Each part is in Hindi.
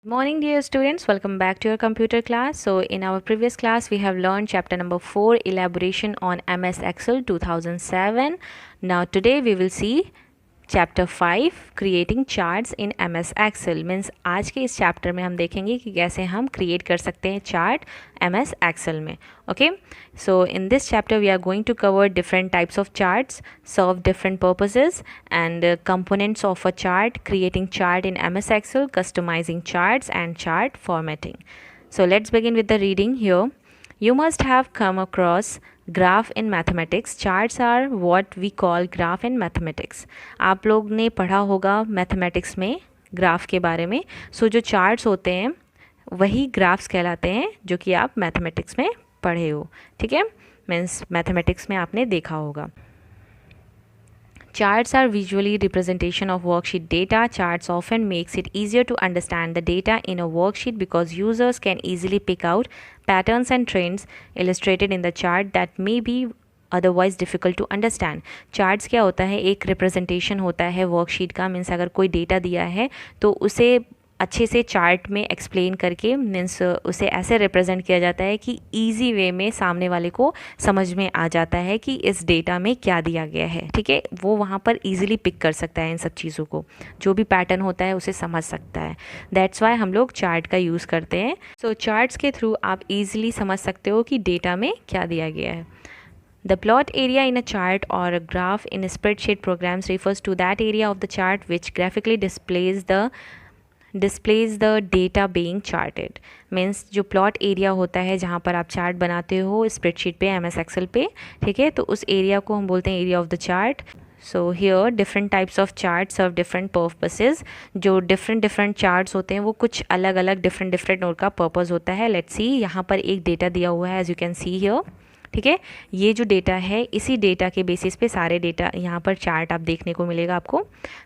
Morning dear students, welcome back to your computer class. So in our previous class we have learned chapter number 4, elaboration on MS Excel 2007. Now today we will see chapter 5 creating charts in MS Excel means आज के इस चैप्टर में हम देखेंगे कि कैसे हम क्रिएट कर सकते हैं चार्ट MS एक्सेल में. Okay, so in this chapter we are going to cover different types of charts, serve different purposes and components of a chart, creating chart in MS Excel, customizing charts and chart formatting. So let's begin with the reading here. You must have come across graph in mathematics. Charts are what we call graph in mathematics. आप लोग ने पढ़ा होगा मैथमेटिक्स में ग्राफ के बारे में. सो जो चार्ट्स होते हैं वही ग्राफ्स कहलाते हैं जो कि आप मैथमेटिक्स में पढ़े हो. ठीक है, मीन्स मैथमेटिक्स में आपने देखा होगा. Charts are visually representation of worksheet data. Charts often makes it easier to understand the data in a worksheet because users can easily pick out patterns and trends illustrated in the chart that may be otherwise difficult to understand. Charts क्या होता है, एक रिप्रेजेंटेशन होता है वर्कशीट का. मीन्स अगर कोई डेटा दिया है तो उसे अच्छे से चार्ट में एक्सप्लेन करके मीन्स उसे ऐसे रिप्रेजेंट किया जाता है कि इजी वे में सामने वाले को समझ में आ जाता है कि इस डेटा में क्या दिया गया है. ठीक है, वो वहाँ पर इजीली पिक कर सकता है इन सब चीज़ों को, जो भी पैटर्न होता है उसे समझ सकता है. दैट्स वाई हम लोग चार्ट का यूज़ करते हैं. सो चार्ट्स के थ्रू आप ईजिली समझ सकते हो कि डेटा में क्या दिया गया है. The plot area in a chart or a graph in a spreadsheet programs refers to that area of the chart which graphically displays the data being charted. Means जो प्लॉट एरिया होता है जहाँ पर आप चार्ट बनाते हो स्प्रेडशीट पे, MS एक्सेल पे, ठीक है, तो उस एरिया को हम बोलते हैं area of the chart. So here different types of chart serve different purposes. जो डिफरेंट चार्ट्स होते हैं वो कुछ अलग अलग डिफरेंट उनका पर्पस होता है. लेट्स सी, यहाँ पर एक डेटा दिया हुआ है as you can see here. ठीक है, ये जो डेटा है इसी डेटा के बेसिस पे सारे डेटा यहाँ पर चार्ट आप देखने को मिलेगा आपको.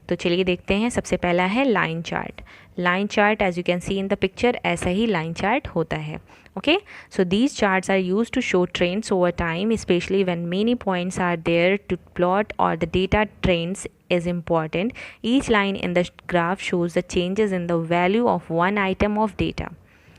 तो चलिए देखते हैं. सबसे पहला है line chart. Line chart as you can see in the picture, ऐसा ही लाइन चार्ट होता है. Okay, so these charts are use to show trends over time, specially when many points are there to plot और the data trends is important. Each line in the graph shows the changes in the value of one item of data.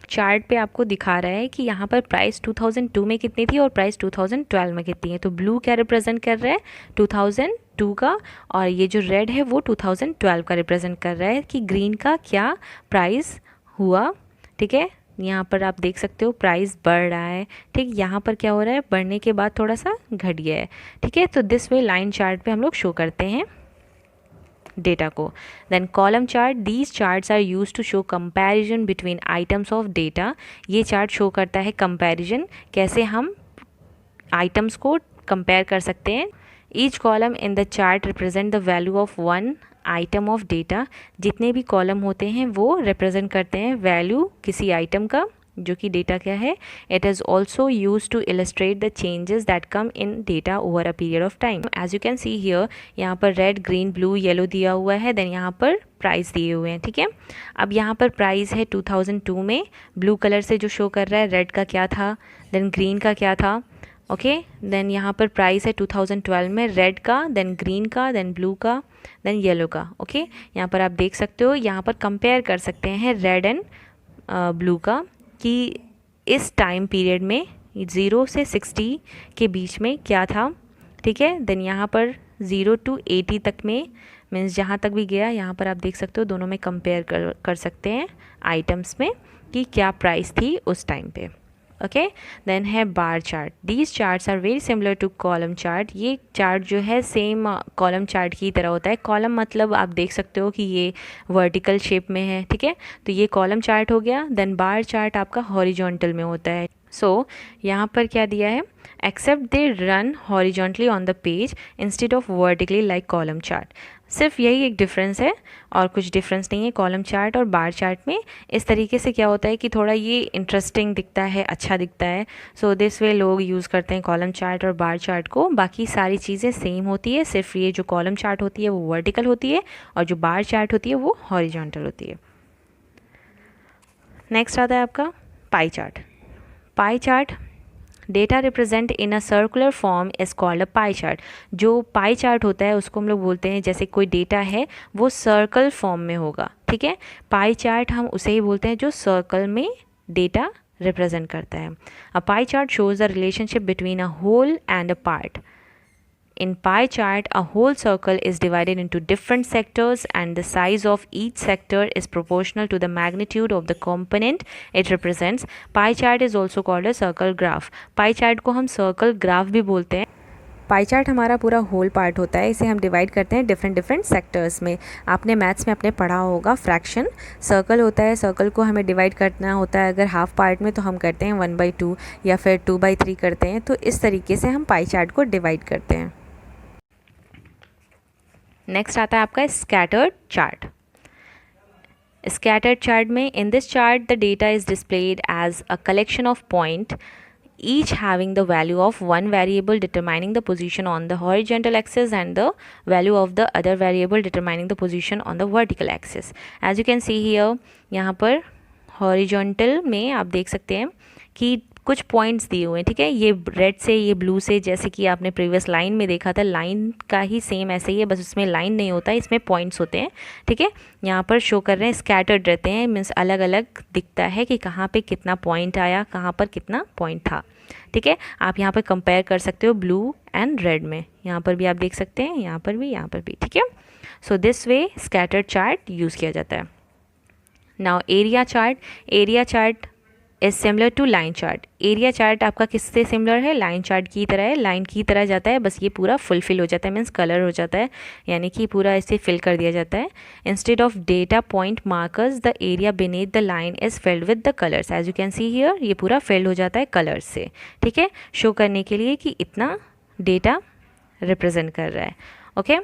Chart पे आपको दिखा रहा है कि यहाँ पर प्राइस 2002 में कितनी थी और प्राइस 2012 में कितनी है. तो ब्लू क्या रिप्रेजेंट कर रहा है, 2002 का, और ये जो रेड है वो 2012 का रिप्रेजेंट कर रहा है कि ग्रीन का क्या प्राइस हुआ. ठीक है, यहाँ पर आप देख सकते हो प्राइस बढ़ रहा है. ठीक, यहाँ पर क्या हो रहा है, बढ़ने के बाद थोड़ा सा घट गया है. ठीक है, तो दिस वे लाइन चार्ट पे हम लोग शो करते हैं डेटा को. Then column chart. These charts are use to show comparison between items of data. ये चार्ट शो करता है कंपैरिजन, कैसे हम आइटम्स को कंपेयर कर सकते हैं. Each column in the chart represent the value of one item of data. जितने भी कॉलम होते हैं वो रिप्रेजेंट करते हैं वैल्यू किसी आइटम का, जो कि डेटा क्या है. It is also use to illustrate the changes that come in data over a period of time. As you can see here, यहाँ पर रेड, ग्रीन, ब्लू, येलो दिया हुआ है. देन यहाँ पर प्राइस दिए हुए हैं. ठीक है, अब यहाँ पर प्राइस है 2002 में, ब्लू कलर से जो शो कर रहा है, रेड का क्या था, देन ग्रीन का क्या था. ओके, देन यहाँ पर प्राइस है 2012 में, रेड का, देन ग्रीन का, देन ब्लू का, देन येलो का. ओके, यहाँ पर आप देख सकते हो, यहाँ पर कंपेयर कर सकते हैं रेड एंड ब्लू का कि इस टाइम पीरियड में 0 से 60 के बीच में क्या था. ठीक है, देन यहाँ पर 0 to 80 तक में, मीन्स जहाँ तक भी गया, यहाँ पर आप देख सकते हो दोनों में कंपेयर कर सकते हैं आइटम्स में कि क्या प्राइस थी उस टाइम पे. ओके, देन है bar chart. These charts are very similar to column chart. ये चार्ट जो है सेम कॉलम चार्ट की तरह होता है. कॉलम मतलब आप देख सकते हो कि ये वर्टिकल शेप में है. ठीक है, तो ये कॉलम चार्ट हो गया. देन बार चार्ट आपका हॉरिजॉन्टल में होता है. सो यहाँ पर क्या दिया है, except they run horizontally on the page instead of vertically like column chart. सिर्फ यही एक डिफरेंस है और कुछ डिफरेंस नहीं है कॉलम चार्ट और बार चार्ट में. इस तरीके से क्या होता है कि थोड़ा ये इंटरेस्टिंग दिखता है, अच्छा दिखता है. सो दिस वे लोग यूज़ करते हैं कॉलम चार्ट और बार चार्ट को. बाकी सारी चीज़ें सेम होती है, सिर्फ ये जो कॉलम चार्ट होती है वो वर्टिकल होती है और जो बार चार्ट होती है वो हॉरिजॉन्टल होती है. नेक्स्ट आता है आपका pie chart. Pie chart data represent in a circular form is called a pie chart. जो पाई चार्ट होता है उसको हम लोग बोलते हैं, जैसे कोई डेटा है वो सर्कल फॉर्म में होगा, ठीक है। पाई चार्ट हम उसे ही बोलते हैं जो सर्कल में डेटा रिप्रेजेंट करता है। A pie chart shows the relationship between a whole and a part. In pie chart, a whole circle is divided into different sectors and the size of each sector is proportional to the magnitude of the component it represents. Pie chart is also called a circle graph. Pie chart को हम circle graph भी बोलते हैं। पाई चार्ट हमारा पूरा होल पार्ट होता है, इसे हम डिवाइड करते हैं डिफरेंट सेक्टर्स में। आपने मैथ्स में अपने पढ़ा होगा फ्रैक्शन, सर्कल होता है, सर्कल को हमें डिवाइड करना होता है अगर हाफ पार्ट में तो हम करते हैं 1/2 या फिर 2/3 करते हैं। तो इस तरीके से हम पाई चार्ट को डिवाइड करते हैं। नेक्स्ट आता है आपका स्कैटर्ड चार्ट। स्कैटर्ड चार्ट में in this chart the data is displayed as a collection of point each having the value of one variable determining the position on the horizontal axis and the value of the other variable determining the position on the vertical axis. As you can see here, यहाँ पर horizontal में आप देख सकते हैं कि कुछ पॉइंट्स दिए हुए हैं, ठीक है। ये रेड से, ये ब्लू से, जैसे कि आपने प्रीवियस लाइन में देखा था, लाइन का ही सेम ऐसे ही है, बस उसमें लाइन नहीं होता है, इसमें पॉइंट्स होते हैं, ठीक है। यहाँ पर शो कर रहे हैं स्कैटर्ड रहते हैं, मीन्स अलग अलग दिखता है कि कहाँ पे कितना पॉइंट आया, कहाँ पर कितना पॉइंट था, ठीक है। आप यहाँ पर कंपेयर कर सकते हो ब्लू एंड रेड में, यहाँ पर भी आप देख सकते हैं, यहाँ पर भी, यहाँ पर भी, ठीक है। So this way scattered chart use किया जाता है। Now area chart. Area chart is similar to line chart. Area chart आपका किससे सिमिलर है? लाइन चार्ट की तरह है, लाइन की तरह जाता है, बस ये पूरा फुलफिल हो जाता है, मीन्स कलर हो जाता है, यानी कि पूरा ऐसे फिल कर दिया जाता है। Instead of data point markers the area beneath the line is filled with the colours. As you can see here, ये पूरा फिल्ड हो जाता है कलर्स से, ठीक है, शो करने के लिए कि इतना डेटा रिप्रेजेंट कर रहा है। Okay,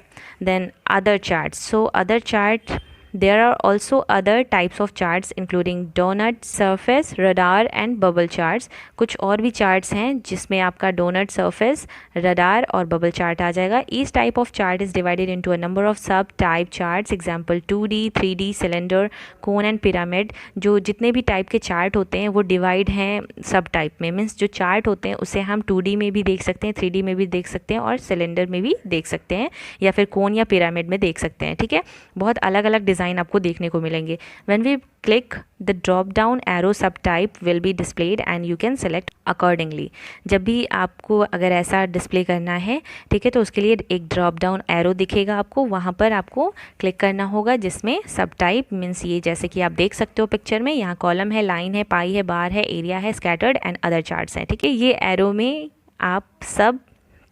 then other chart. So other chart, there are also other types of charts including donut, surface, radar and bubble charts. कुछ और भी charts हैं जिसमें आपका donut, surface, radar और bubble chart आ जाएगा। Each type of chart is divided into a number of sub type charts. Example 2D, 3D, cylinder, cone and pyramid. जो जितने भी टाइप के चार्ट होते हैं वो डिवाइड हैं सब टाइप में, मीन्स जो चार्ट होते हैं उसे हम 2D में भी देख सकते हैं, 3D में भी देख सकते हैं और सिलेंडर में भी देख सकते हैं, या फिर कोन या पिरामिड में देख सकते हैं, ठीक है। बहुत अलग अलग डिज़ाइन आपको देखने को मिलेंगे। When we click the drop down arrow subtype will be displayed and you can select accordingly. जब भी आपको अगर ऐसा डिस्प्ले करना है, ठीक है, तो उसके लिए एक ड्रॉप डाउन एरो दिखेगा आपको, वहाँ पर आपको क्लिक करना होगा जिसमें सब टाइप मीन्स ये जैसे कि आप देख सकते हो पिक्चर में, यहाँ कॉलम है, लाइन है, पाई है, बार है, एरिया है, स्कैटर्ड एंड अदर चार्ट्स हैं, ठीक है। ये एरो में आप सब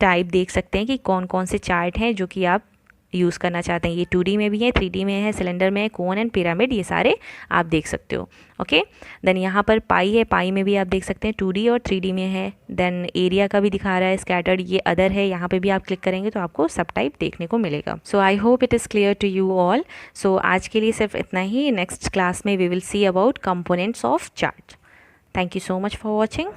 टाइप देख सकते हैं कि कौन कौन से चार्ट हैं जो कि आप यूज़ करना चाहते हैं। ये 2D में भी है, 3D में है, सिलेंडर में है, कोन एंड पिरामिड, ये सारे आप देख सकते हो। ओके, देन यहाँ पर पाई है, पाई में भी आप देख सकते हैं 2D और 3D में है। देन एरिया का भी दिखा रहा है, स्कैटर्ड, ये अदर है, यहाँ पे भी आप क्लिक करेंगे तो आपको सब टाइप देखने को मिलेगा। So I hope it is clear to you all. So आज के लिए सिर्फ इतना ही। नेक्स्ट क्लास में we will see about components of chart. Thank you so much for watching.